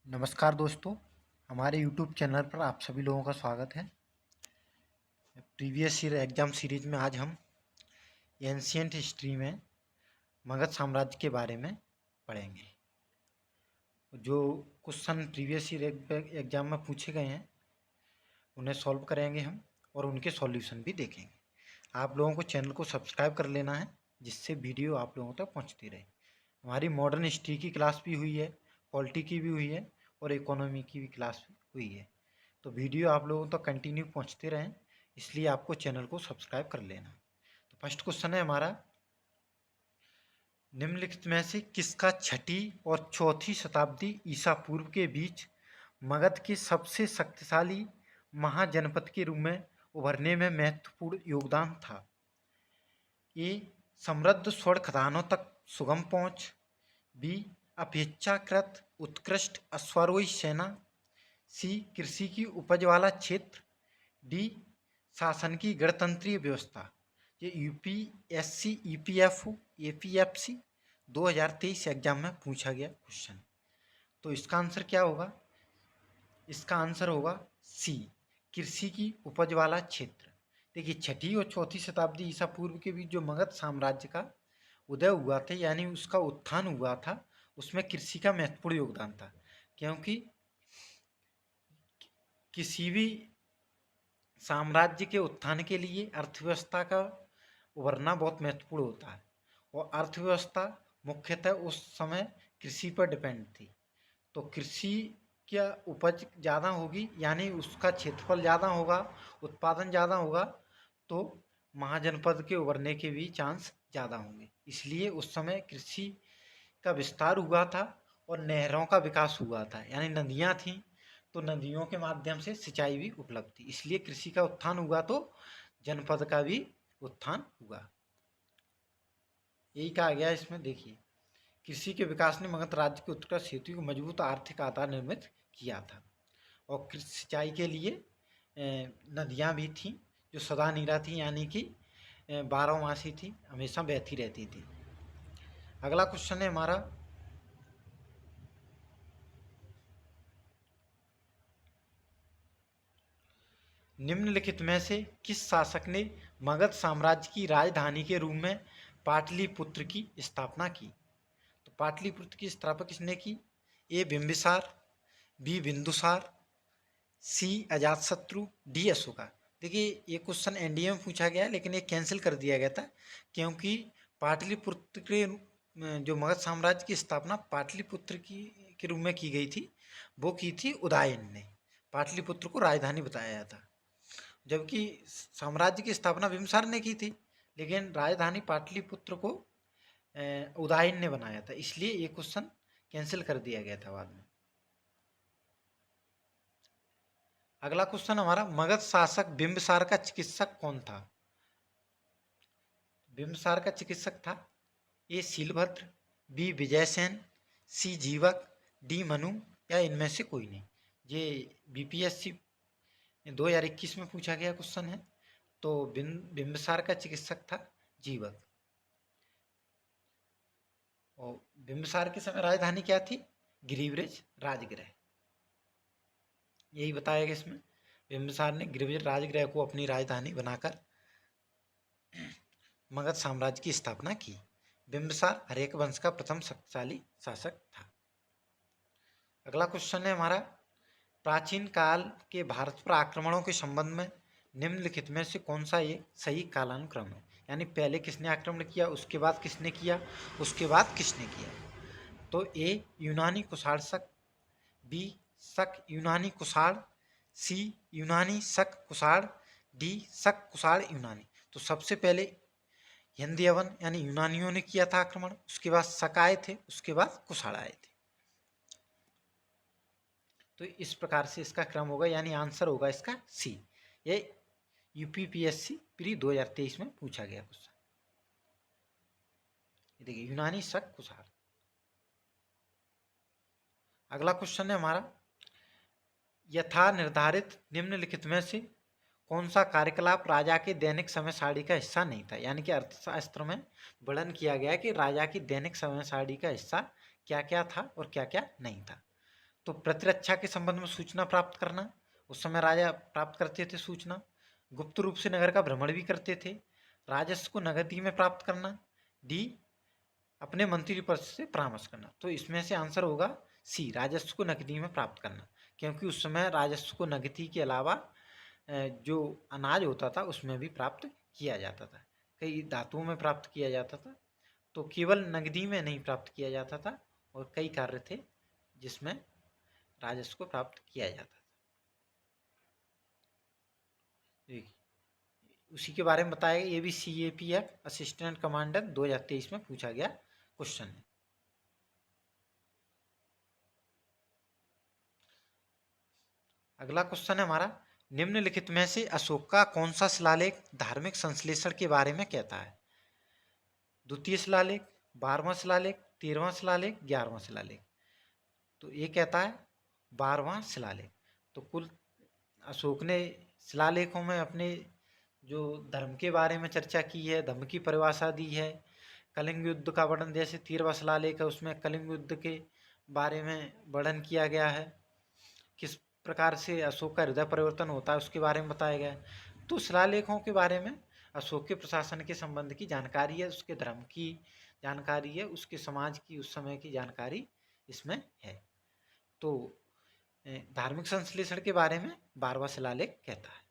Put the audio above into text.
नमस्कार दोस्तों, हमारे यूट्यूब चैनल पर आप सभी लोगों का स्वागत है। प्रीवियस ईयर एग्जाम सीरीज में आज हम एंशियंट हिस्ट्री में मगध साम्राज्य के बारे में पढ़ेंगे। जो क्वेश्चन प्रीवियस ईयर एग्जाम में पूछे गए हैं उन्हें सॉल्व करेंगे हम और उनके सॉल्यूशन भी देखेंगे। आप लोगों को चैनल को सब्सक्राइब कर लेना है जिससे वीडियो आप लोगों तक पहुंचती रहे। हमारी मॉडर्न हिस्ट्री की क्लास भी हुई है, पॉलिटी की भी हुई है और इकोनॉमी की भी क्लास हुई है। तो वीडियो आप लोगों तक कंटिन्यू पहुंचते रहें, इसलिए आपको चैनल को सब्सक्राइब कर लेना। तो फर्स्ट क्वेश्चन है हमारा, निम्नलिखित में से किसका छठी और चौथी शताब्दी ईसा पूर्व के बीच मगध के सबसे शक्तिशाली महाजनपद के रूप में उभरने में महत्वपूर्ण योगदान था? ए. समृद्ध स्वर्ण खदानों तक सुगम पहुंच। बी. अपेक्षाकृत उत्कृष्ट अश्वारोही सेना। सी. कृषि की उपज वाला क्षेत्र। डी. शासन की गणतंत्रीय व्यवस्था। ये यूपीएससी, ईपीएफओ, एपीएफसी 2023 एग्जाम में पूछा गया क्वेश्चन। तो इसका आंसर क्या होगा? इसका आंसर होगा सी, कृषि की उपज वाला क्षेत्र। देखिए, छठी और चौथी शताब्दी ईसा पूर्व के बीच जो मगध साम्राज्य का उदय हुआ था, यानी उसका उत्थान हुआ था, उसमें कृषि का महत्वपूर्ण योगदान था। क्योंकि किसी भी साम्राज्य के उत्थान के लिए अर्थव्यवस्था का उभरना बहुत महत्वपूर्ण होता है और अर्थव्यवस्था मुख्यतः उस समय कृषि पर डिपेंड थी। तो कृषि क्या उपज ज़्यादा होगी, यानी उसका क्षेत्रफल ज़्यादा होगा, उत्पादन ज़्यादा होगा, तो महाजनपद के उभरने के भी चांस ज़्यादा होंगे। इसलिए उस समय कृषि का विस्तार हुआ था और नहरों का विकास हुआ था, यानी नदियाँ थीं तो नदियों के माध्यम से सिंचाई भी उपलब्ध थी। इसलिए कृषि का उत्थान हुआ तो जनपद का भी उत्थान हुआ। यही कहा गया इसमें। देखिए, कृषि के विकास ने मगध राज्य के उत्कृष्ट हेतु को मजबूत आर्थिक आधार निर्मित किया था और कृषि सिंचाई के लिए नदियाँ भी थीं जो सदा नीरा थी, यानी कि 12 मासी थी, हमेशा बहती रहती थी। अगला क्वेश्चन है हमारा, निम्नलिखित में से किस शासक ने मगध साम्राज्य की राजधानी के रूप में पाटलिपुत्र की स्थापना की? तो पाटलिपुत्र की स्थापना किसने की? ए. बिंबिसार, बी. बिंदुसार, सी. अजातशत्रु, डी. अशोका। देखिए, ये क्वेश्चन एनडीए में पूछा गया लेकिन ये कैंसिल कर दिया गया था, क्योंकि पाटलिपुत्र के जो मगध साम्राज्य की स्थापना पाटलिपुत्र के रूप में की गई थी, वो की थी उदयन ने। पाटलिपुत्र को राजधानी बताया था, जबकि साम्राज्य की स्थापना बिंबिसार ने की थी, लेकिन राजधानी पाटलिपुत्र को उदयन ने बनाया था। इसलिए ये क्वेश्चन कैंसिल कर दिया गया था बाद में। अगला क्वेश्चन हमारा, मगध शासक बिंबिसार का चिकित्सक कौन था? बिंबिसार का चिकित्सक था ए. शीलभद्र, बी. विजयसेन, सी. जीवक, डी. मनु, या इनमें से कोई नहीं। ये बीपीएससी 2021 में पूछा गया क्वेश्चन है। तो बिंबिसार का चिकित्सक था जीवक। और बिंबिसार के समय राजधानी क्या थी? गिरिव्रज राजगृह। यही बताया गया इसमें। बिंबिसार ने गिरिव्रज राजगृह को अपनी राजधानी बनाकर मगध साम्राज्य की स्थापना की। बिंबिसार हर्यक वंश का प्रथम शक्तिशाली शासक था। अगला क्वेश्चन है हमारा, प्राचीन काल के भारत पर आक्रमणों के संबंध में निम्नलिखित में से कौन सा ये सही कालानुक्रम है? यानी पहले किसने आक्रमण किया, उसके बाद किसने किया, उसके बाद किसने किया? तो ए. यूनानी कुषाण शक, बी. शक यूनानी कुषाण, सी. यूनानी शक कुषाण, डी. शक कुषाण यूनानी। तो सबसे पहले हिंदी यवन यानी यूनानियों ने किया था आक्रमण, उसके बाद शक आए थे, उसके बाद कुषाण आए थे। तो इस प्रकार से इसका क्रम होगा, यानी आंसर होगा इसका सी। ये यूपीपीएससी प्री 2023 में पूछा गया क्वेश्चन। देखिए, यूनानी शक कुषाण। अगला क्वेश्चन है हमारा, यथा निर्धारित निम्नलिखित में से कौन सा कार्यकलाप राजा के दैनिक समय सारणी का हिस्सा नहीं था? यानी कि अर्थशास्त्र में वर्णन किया गया कि राजा की दैनिक समय सारणी का हिस्सा क्या क्या था और क्या क्या नहीं था। तो प्रतिरक्षा के संबंध में सूचना प्राप्त करना, उस समय राजा प्राप्त करते थे सूचना। गुप्त रूप से नगर का भ्रमण भी करते थे। राजस्व को नगदी में प्राप्त करना। डी, अपने मंत्री परिषद से परामर्श करना। तो इसमें से आंसर होगा सी, राजस्व को नकदी में प्राप्त करना, क्योंकि उस समय राजस्व को नकदी के अलावा जो अनाज होता था उसमें भी प्राप्त किया जाता था, कई धातुओं में प्राप्त किया जाता था। तो केवल नकदी में नहीं प्राप्त किया जाता था, और कई कार्य थे जिसमें राजस्व को प्राप्त किया जाता था। उसी के बारे में बताया गया। ये भी CAPF असिस्टेंट कमांडर 2023 में पूछा गया क्वेश्चन है। अगला क्वेश्चन है हमारा, निम्नलिखित में से अशोक का कौन सा शिलालेख धार्मिक संश्लेषण के बारे में कहता है? द्वितीय शिलालेख, 12वां शिलालेख, 13वां शिलालेख, 11वां शिलालेख। तो ये कहता है 12वां शिलालेख। तो कुल अशोक ने शिलालेखों में अपने जो धर्म के बारे में चर्चा की है, धर्म की परिभाषा दी है। कलिंग युद्ध का वर्णन, जैसे 13वां शिलालेख है उसमें कलिंग युद्ध के बारे में वर्णन किया गया है, किस प्रकार से अशोक का हृदय परिवर्तन होता है उसके बारे में बताया गया है। तो शिलालेखों के बारे में अशोक के प्रशासन के संबंध की जानकारी है, उसके धर्म की जानकारी है, उसके समाज की उस समय की जानकारी इसमें है। तो धार्मिक संश्लेषण के बारे में 12वां शिलालेख कहता है।